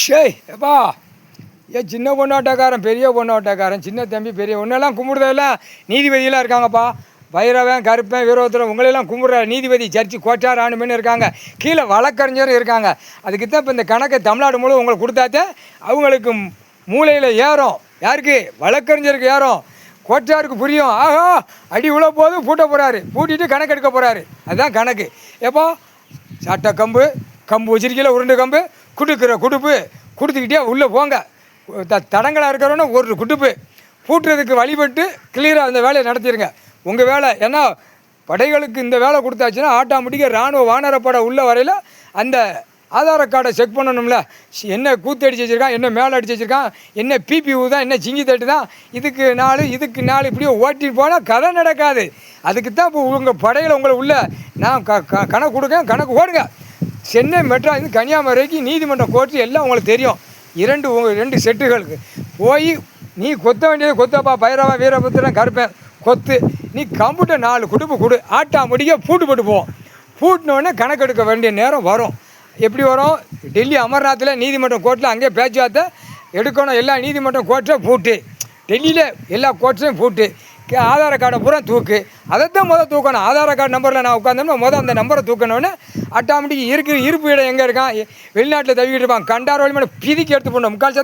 ஷேய் எப்பா ஏன் சின்ன பொண்ணாட்டக்காரன் பெரிய பொண்ணாட்டக்காரன் சின்ன தம்பி பெரிய ஒன்றெல்லாம் கும்பிடுறதெல்லாம் நீதிபதியெல்லாம் இருக்காங்கப்பா. பைரவன் கருப்பன் வீரபத்திரன் உங்களெல்லாம் கும்பிட்ற நீதிபதி ஜட்ஜி கோட்டார் ஆணுமென்னு இருக்காங்க. கீழே வழக்கறிஞரும் இருக்காங்க. அதுக்கு தான் இப்போ இந்த கணக்கை தமிழ்நாடு முழு உங்களுக்கு கொடுத்தாத்தே அவங்களுக்கு மூளையில் ஏறும். யாருக்கு? வழக்கறிஞருக்கு ஏறும். கோட்டாருக்கு புரியும். ஆஹா அடி உள்ள போது பூட்ட போகிறாரு, பூட்டிட்டு கணக்கு எடுக்க போகிறாரு. அதுதான் கணக்கு. எப்போ சட்டை கம்பு வச்சிருக்கீங்கள, உருண்டு கம்பு குடுக்கிற குடுப்பு கொடுத்துக்கிட்டே உள்ளே போங்க. தடங்களாக இருக்கிறவன ஒரு குடுப்பு பூட்டுறதுக்கு வழிபட்டு கிளியராக அந்த வேலையை நடத்திடுங்க. உங்கள் வேலை. ஏன்னா படைகளுக்கு இந்த வேலை கொடுத்தாச்சுன்னா ஆட்டோமேட்டிக்காக இராணுவ வானரப்படை உள்ள வரையில் அந்த ஆதார கார்டை செக் பண்ணணும்ல. என்ன கூத்து அடிச்சு வச்சுருக்கான், என்ன மேலே அடிச்சு வச்சுருக்கான், என்ன பிபியூ தான், என்ன சிங்கி தட்டு தான், இதுக்கு 4 இப்படியே ஓட்டிட்டு போனால் கதை நடக்காது. அதுக்கு தான் இப்போ உங்கள் படையில் உங்களை உள்ள நான் கணக்கு கொடுக்கேன். கணக்கு ஓடுங்க. சென்னை மெட்ராஸ் கன்னியாகுமரிக்கு நீதிமன்றம் கோர்ட்டு எல்லாம் உங்களுக்கு தெரியும். 2 செட்டுகளுக்கு போய் நீ கொத்த வேண்டியது கொத்தப்பா. பைரவா வீரபத்திரன் கருப்பேன் கொத்து. நீ கம்ப்யூட்டர் 4 குடுப்பு கொடு. ஆட்டா முடிக்க பூட்டு போட்டு போவோம். பூட்டினோடனே கணக்கு எடுக்க வேண்டிய நேரம் வரும். எப்படி வரும்? டெல்லி அமர்நாத்தில் நீதிமன்றம் கோர்ட்டில் அங்கேயே பேச்சுவார்த்தை எடுக்கணும். எல்லா நீதிமன்றம் கோர்ட்டும் பூட்டு. டெல்லியில் எல்லா கோர்ட்ஸையும் பூட்டு. ஆதார கார்டை பூரா தூக்கு. அதைத்தான் தூக்கணும். ஆதார கார்டு நம்பரில் நான் உட்காந்தோம்னா அந்த நம்பரை தூக்கணுன்னு ஆட்டோமேட்டிக் இருப்பு இடம் எங்கே இருக்கான்? வெளிநாட்டில் தவிக்கிட்டு இருப்பான். கண்டார் வழி மேலே பிதிக்கி எடுத்து போடணும். 3/4